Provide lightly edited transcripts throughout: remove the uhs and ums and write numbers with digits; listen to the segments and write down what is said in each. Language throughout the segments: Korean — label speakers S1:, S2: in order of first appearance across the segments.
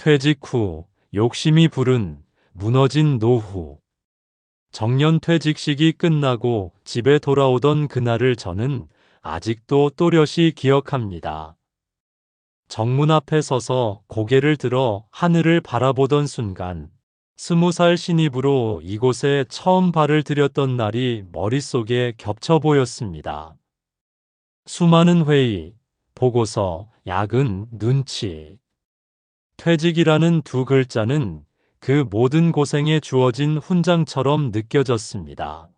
S1: 퇴직 후 욕심이 부른 무너진 노후. 정년 퇴직식이 끝나고 집에 돌아오던 그날을 저는 아직도 또렷이 기억합니다. 정문 앞에 서서 고개를 들어 하늘을 바라보던 순간 20살 신입으로 이곳에 처음 발을 들였던 날이 머릿속에 겹쳐 보였습니다. 수많은 회의, 보고서, 야근, 눈치. 퇴직이라는 두 글자는 그 모든 고생에 주어진 훈장처럼 느껴졌습니다.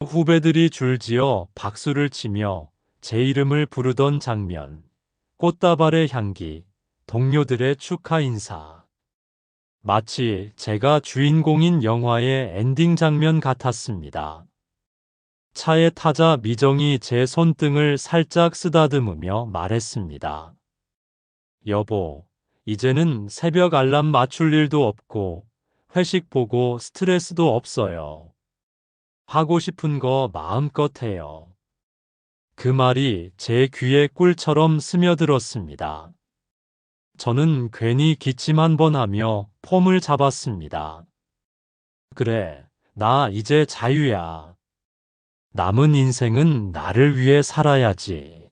S1: 후배들이 줄지어 박수를 치며 제 이름을 부르던 장면, 꽃다발의 향기, 동료들의 축하 인사. 마치 제가 주인공인 영화의 엔딩 장면 같았습니다. 차에 타자 미정이 제 손등을 살짝 쓰다듬으며 말했습니다. 여보, 이제는 새벽 알람 맞출 일도 없고 회식 보고 스트레스도 없어요. 하고 싶은 거 마음껏 해요. 그 말이 제 귀에 꿀처럼 스며들었습니다. 저는 괜히 기침 한 번 하며 폼을 잡았습니다. 그래, 나 이제 자유야. 남은 인생은 나를 위해 살아야지.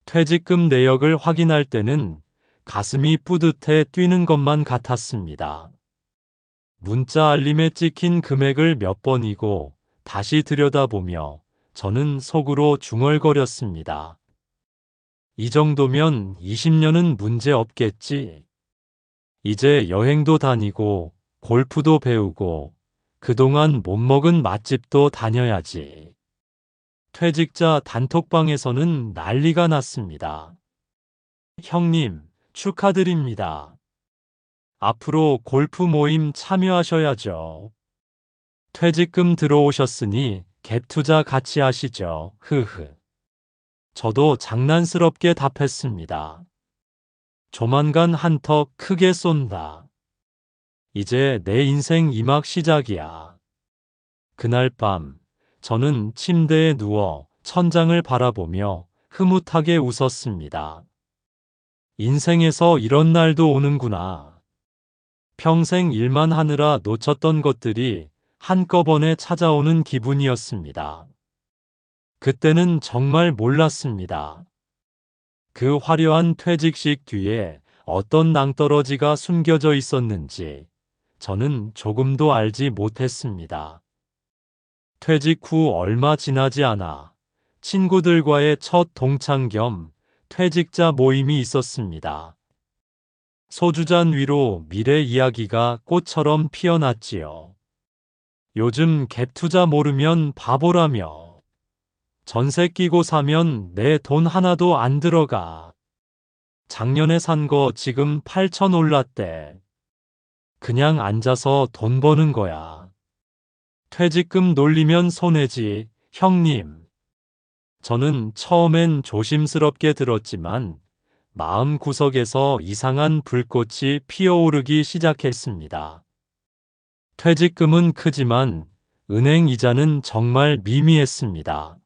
S1: 퇴직금 내역을 확인할 때는 가슴이 뿌듯해 뛰는 것만 같았습니다. 문자 알림에 찍힌 금액을 몇 번이고 다시 들여다보며 저는 속으로 중얼거렸습니다. 이 정도면 20년은 문제 없겠지. 이제 여행도 다니고 골프도 배우고 그동안 못 먹은 맛집도 다녀야지. 퇴직자 단톡방에서는 난리가 났습니다. 형님, 축하드립니다. 앞으로 골프 모임 참여하셔야죠. 퇴직금 들어오셨으니 갭 투자 같이 하시죠. 흐흐. 저도 장난스럽게 답했습니다. 조만간 한턱 크게 쏜다. 이제 내 인생 이막 시작이야. 그날 밤, 저는 침대에 누워 천장을 바라보며 흐뭇하게 웃었습니다. 인생에서 이런 날도 오는구나. 평생 일만 하느라 놓쳤던 것들이 한꺼번에 찾아오는 기분이었습니다. 그때는 정말 몰랐습니다. 그 화려한 퇴직식 뒤에 어떤 낭떠러지가 숨겨져 있었는지 저는 조금도 알지 못했습니다. 퇴직 후 얼마 지나지 않아 친구들과의 첫 동창 겸 퇴직자 모임이 있었습니다. 소주잔 위로 미래 이야기가 꽃처럼 피어났지요. 요즘 갭 투자 모르면 바보라며. 전세 끼고 사면 내 돈 하나도 안 들어가. 작년에 산 거 지금 8천 올랐대. 그냥 앉아서 돈 버는 거야. 퇴직금 놀리면 손해지, 형님. 저는 처음엔 조심스럽게 들었지만 마음 구석에서 이상한 불꽃이 피어오르기 시작했습니다. 퇴직금은 크지만 은행 이자는 정말 미미했습니다.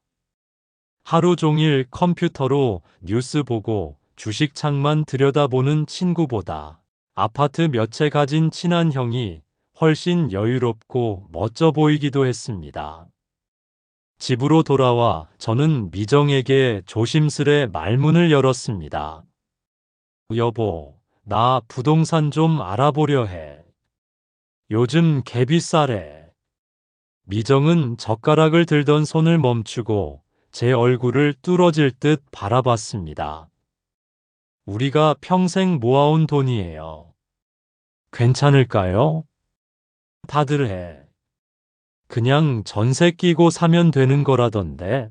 S1: 하루 종일 컴퓨터로 뉴스 보고 주식창만 들여다보는 친구보다 아파트 몇 채 가진 친한 형이 훨씬 여유롭고 멋져 보이기도 했습니다. 집으로 돌아와 저는 미정에게 조심스레 말문을 열었습니다. 여보, 나 부동산 좀 알아보려 해. 요즘 개 비싸래. 미정은 젓가락을 들던 손을 멈추고 제 얼굴을 뚫어질 듯 바라봤습니다. 우리가 평생 모아온 돈이에요. 괜찮을까요? 다들 해. 그냥 전세 끼고 사면 되는 거라던데.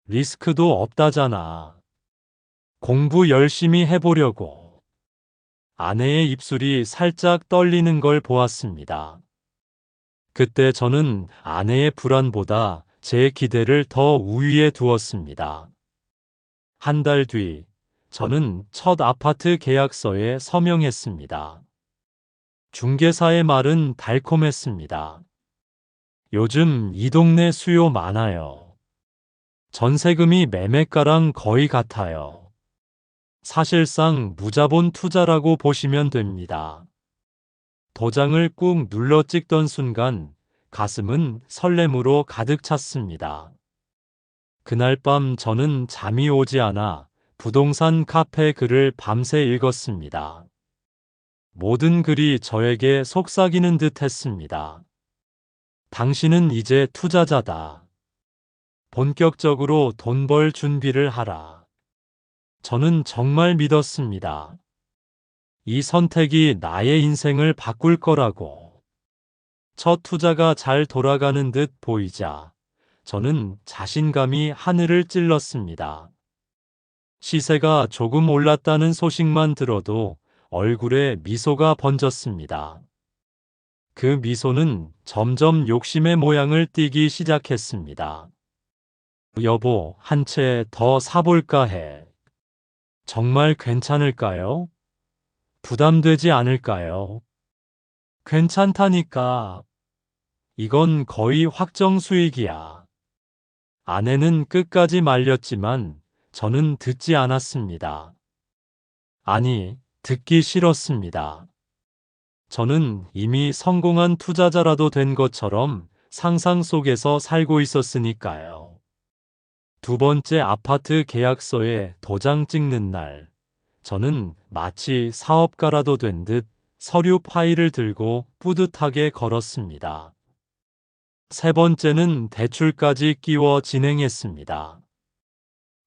S1: 리스크도 없다잖아. 공부 열심히 해보려고. 아내의 입술이 살짝 떨리는 걸 보았습니다. 그때 저는 아내의 불안보다 제 기대를 더 우위에 두었습니다. 한 달 뒤, 저는 첫 아파트 계약서에 서명했습니다. 중개사의 말은 달콤했습니다. 요즘 이 동네 수요 많아요. 전세금이 매매가랑 거의 같아요. 사실상 무자본 투자라고 보시면 됩니다. 도장을 꾹 눌러 찍던 순간 가슴은 설렘으로 가득 찼습니다. 그날 밤 저는 잠이 오지 않아 부동산 카페 글을 밤새 읽었습니다. 모든 글이 저에게 속삭이는 듯 했습니다. 당신은 이제 투자자다. 본격적으로 돈 벌 준비를 하라. 저는 정말 믿었습니다. 이 선택이 나의 인생을 바꿀 거라고. 첫 투자가 잘 돌아가는 듯 보이자 저는 자신감이 하늘을 찔렀습니다. 시세가 조금 올랐다는 소식만 들어도 얼굴에 미소가 번졌습니다. 그 미소는 점점 욕심의 모양을 띠기 시작했습니다. 여보, 한 채 더 사볼까 해. 정말 괜찮을까요? 부담되지 않을까요? 괜찮다니까. 이건 거의 확정 수익이야. 아내는 끝까지 말렸지만 저는 듣지 않았습니다. 아니, 듣기 싫었습니다. 저는 이미 성공한 투자자라도 된 것처럼 상상 속에서 살고 있었으니까요. 두 번째 아파트 계약서에 도장 찍는 날, 저는 마치 사업가라도 된 듯 서류 파일을 들고 뿌듯하게 걸었습니다. 세 번째는 대출까지 끼워 진행했습니다.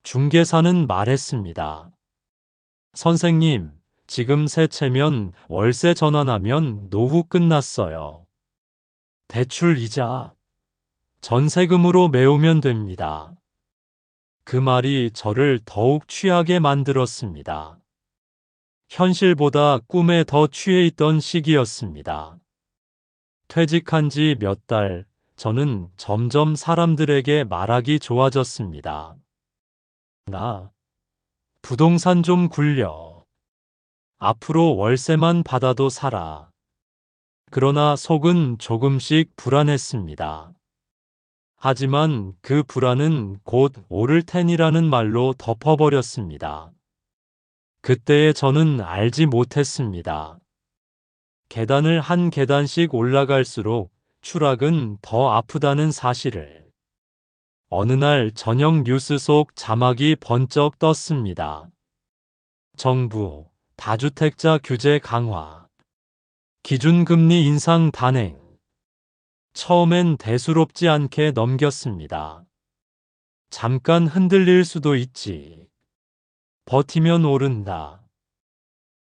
S1: 중개사는 말했습니다. 선생님, 지금 새 채면 월세 전환하면 노후 끝났어요. 대출 이자, 전세금으로 메우면 됩니다. 그 말이 저를 더욱 취하게 만들었습니다. 현실보다 꿈에 더 취해 있던 시기였습니다. 퇴직한 지 몇 달, 저는 점점 사람들에게 말하기 좋아졌습니다. 나 부동산 좀 굴려. 앞으로 월세만 받아도 살아. 그러나 속은 조금씩 불안했습니다. 하지만 그 불안은 곧 오를 테니라는 말로 덮어버렸습니다. 그때의 저는 알지 못했습니다. 계단을 한 계단씩 올라갈수록 추락은 더 아프다는 사실을. 어느 날 저녁 뉴스 속 자막이 번쩍 떴습니다. 정부, 다주택자 규제 강화. 기준금리 인상 단행. 처음엔 대수롭지 않게 넘겼습니다. 잠깐 흔들릴 수도 있지. 버티면 오른다.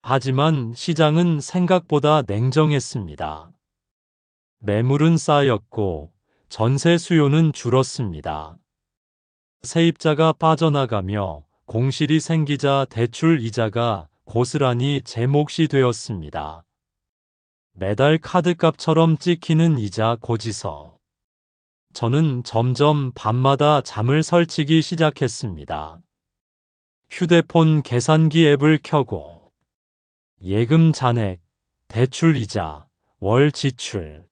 S1: 하지만 시장은 생각보다 냉정했습니다. 매물은 쌓였고 전세 수요는 줄었습니다. 세입자가 빠져나가며 공실이 생기자 대출 이자가 고스란히 제 몫이 되었습니다. 매달 카드값처럼 찍히는 이자 고지서. 저는 점점 밤마다 잠을 설치기 시작했습니다. 휴대폰 계산기 앱을 켜고 예금 잔액, 대출 이자, 월 지출.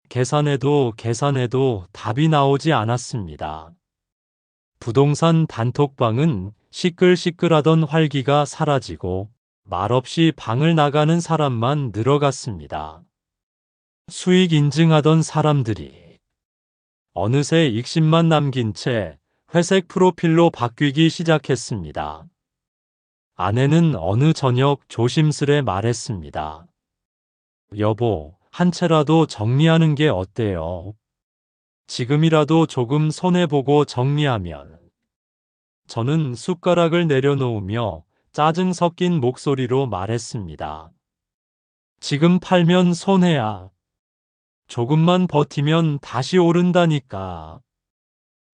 S1: 계산해도 답이 나오지 않았습니다. 부동산 단톡방은 시끌시끌하던 활기가 사라지고 말없이 방을 나가는 사람만 늘어갔습니다. 수익 인증하던 사람들이 어느새 익십만 남긴 채 회색 프로필로 바뀌기 시작했습니다. 아내는 어느 저녁 조심스레 말했습니다. 여보, 한 채라도 정리하는 게 어때요? 지금이라도 조금 손해보고 정리하면. 저는 숟가락을 내려놓으며 짜증 섞인 목소리로 말했습니다. 지금 팔면 손해야. 조금만 버티면 다시 오른다니까.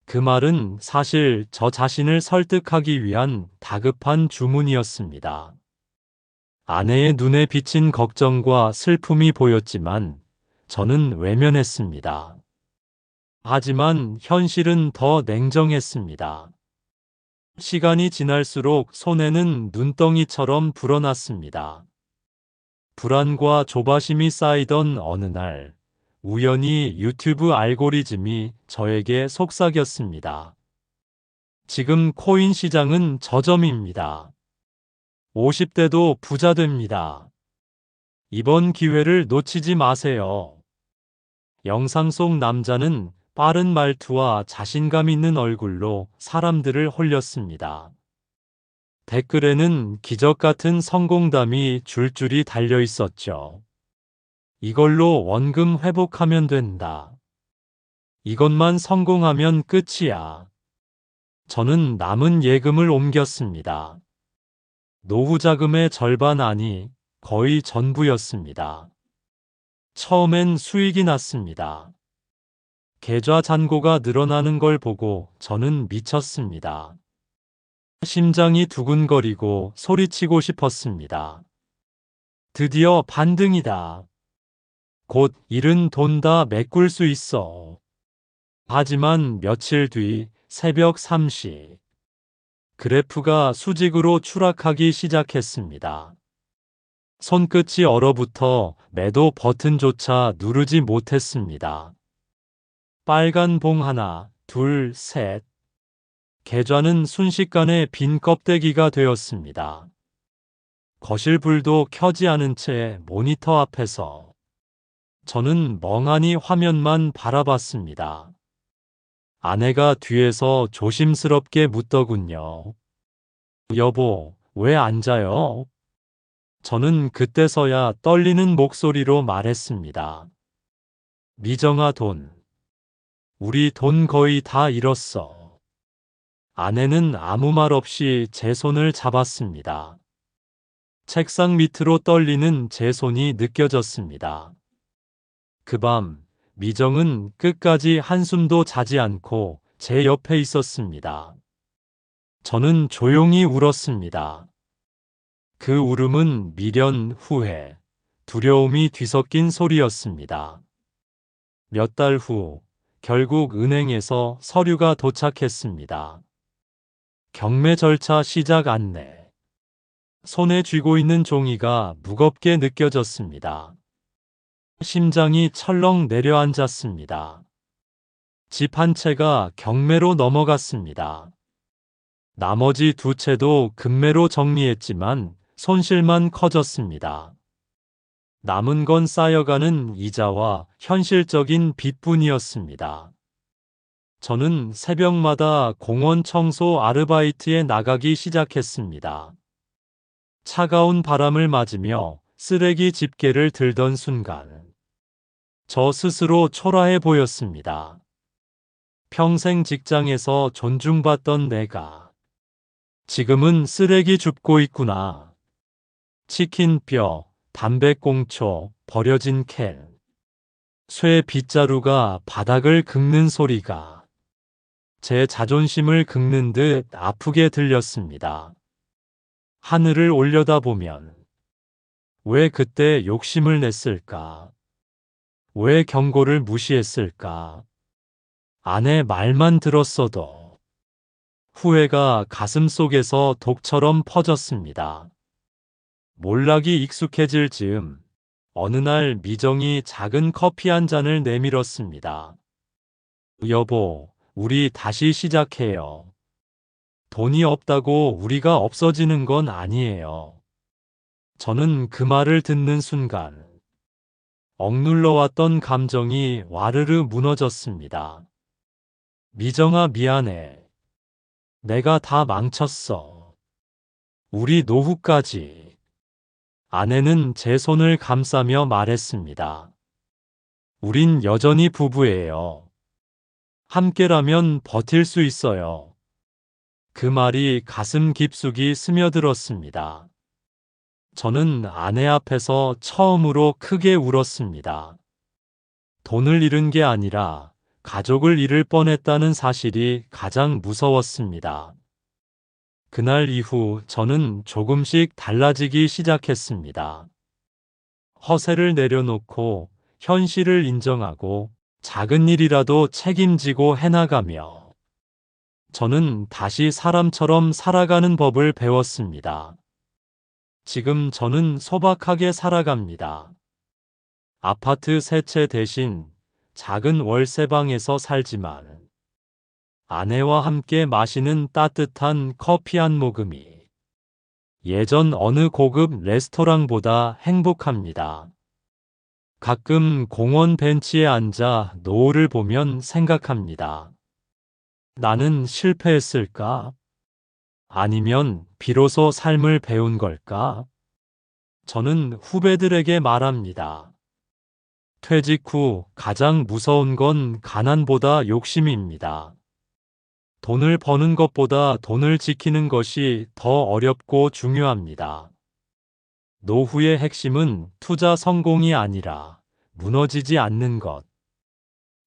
S1: 그 말은 사실 저 자신을 설득하기 위한 다급한 주문이었습니다. 아내의 눈에 비친 걱정과 슬픔이 보였지만 저는 외면했습니다. 하지만 현실은 더 냉정했습니다. 시간이 지날수록 손해는 눈덩이처럼 불어났습니다. 불안과 조바심이 쌓이던 어느 날, 우연히 유튜브 알고리즘이 저에게 속삭였습니다. 지금 코인 시장은 저점입니다. 50대도 부자 됩니다. 이번 기회를 놓치지 마세요. 영상 속 남자는 빠른 말투와 자신감 있는 얼굴로 사람들을 홀렸습니다. 댓글에는 기적 같은 성공담이 줄줄이 달려 있었죠. 이걸로 원금 회복하면 된다. 이것만 성공하면 끝이야. 저는 남은 예금을 옮겼습니다. 노후 자금의 절반 아니 거의 전부였습니다. 처음엔 수익이 났습니다. 계좌 잔고가 늘어나는 걸 보고 저는 미쳤습니다. 심장이 두근거리고 소리치고 싶었습니다. 드디어 반등이다. 곧 잃은 돈 다 메꿀 수 있어. 하지만 며칠 뒤 새벽 3시 그래프가 수직으로 추락하기 시작했습니다. 손끝이 얼어붙어 매도 버튼조차 누르지 못했습니다. 빨간 봉 하나, 둘, 셋. 계좌는 순식간에 빈 껍데기가 되었습니다. 거실 불도 켜지 않은 채 모니터 앞에서 저는 멍하니 화면만 바라봤습니다. 아내가 뒤에서 조심스럽게 묻더군요. 여보, 왜 안 자요? 저는 그때서야 떨리는 목소리로 말했습니다. 미정아 돈. 우리 돈 거의 다 잃었어. 아내는 아무 말 없이 제 손을 잡았습니다. 책상 밑으로 떨리는 제 손이 느껴졌습니다. 그 밤, 미정은 끝까지 한숨도 자지 않고 제 옆에 있었습니다. 저는 조용히 울었습니다. 그 울음은 미련, 후회, 두려움이 뒤섞인 소리였습니다. 몇 달 후, 결국 은행에서 서류가 도착했습니다. 경매 절차 시작 안내. 손에 쥐고 있는 종이가 무겁게 느껴졌습니다. 심장이 철렁 내려앉았습니다. 집 한 채가 경매로 넘어갔습니다. 나머지 두 채도 급매로 정리했지만 손실만 커졌습니다. 남은 건 쌓여가는 이자와 현실적인 빚뿐이었습니다. 저는 새벽마다 공원 청소 아르바이트에 나가기 시작했습니다. 차가운 바람을 맞으며 쓰레기 집게를 들던 순간, 저 스스로 초라해 보였습니다. 평생 직장에서 존중받던 내가 지금은 쓰레기 줍고 있구나. 치킨 뼈, 담배꽁초, 버려진 캔, 쇠 빗자루가 바닥을 긁는 소리가 제 자존심을 긁는 듯 아프게 들렸습니다. 하늘을 올려다보면 왜 그때 욕심을 냈을까? 왜 경고를 무시했을까? 아내 말만 들었어도 후회가 가슴속에서 독처럼 퍼졌습니다. 몰락이 익숙해질 즈음 어느 날 미정이 작은 커피 한 잔을 내밀었습니다. 여보, 우리 다시 시작해요. 돈이 없다고 우리가 없어지는 건 아니에요. 저는 그 말을 듣는 순간 억눌러 왔던 감정이 와르르 무너졌습니다. 미정아 미안해. 내가 다 망쳤어. 우리 노후까지. 아내는 제 손을 감싸며 말했습니다. 우린 여전히 부부예요. 함께라면 버틸 수 있어요. 그 말이 가슴 깊숙이 스며들었습니다. 저는 아내 앞에서 처음으로 크게 울었습니다. 돈을 잃은 게 아니라 가족을 잃을 뻔했다는 사실이 가장 무서웠습니다. 그날 이후 저는 조금씩 달라지기 시작했습니다. 허세를 내려놓고 현실을 인정하고 작은 일이라도 책임지고 해나가며 저는 다시 사람처럼 살아가는 법을 배웠습니다. 지금 저는 소박하게 살아갑니다. 아파트 세 채 대신 작은 월세방에서 살지만 아내와 함께 마시는 따뜻한 커피 한 모금이 예전 어느 고급 레스토랑보다 행복합니다. 가끔 공원 벤치에 앉아 노을을 보면 생각합니다. 나는 실패했을까? 아니면 비로소 삶을 배운 걸까? 저는 후배들에게 말합니다. 퇴직 후 가장 무서운 건 가난보다 욕심입니다. 돈을 버는 것보다 돈을 지키는 것이 더 어렵고 중요합니다. 노후의 핵심은 투자 성공이 아니라 무너지지 않는 것,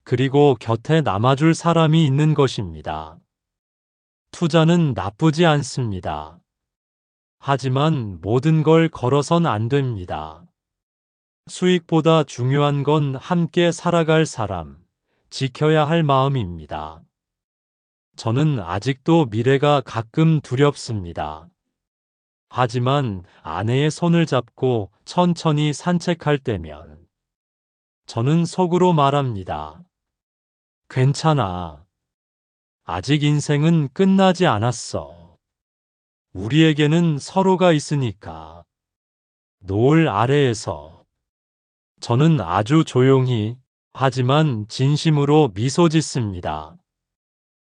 S1: 그리고 곁에 남아줄 사람이 있는 것입니다. 투자는 나쁘지 않습니다. 하지만 모든 걸 걸어선 안 됩니다. 수익보다 중요한 건 함께 살아갈 사람, 지켜야 할 마음입니다. 저는 아직도 미래가 가끔 두렵습니다. 하지만 아내의 손을 잡고 천천히 산책할 때면 저는 속으로 말합니다. 괜찮아. 아직 인생은 끝나지 않았어. 우리에게는 서로가 있으니까. 노을 아래에서 저는 아주 조용히 하지만 진심으로 미소 짓습니다.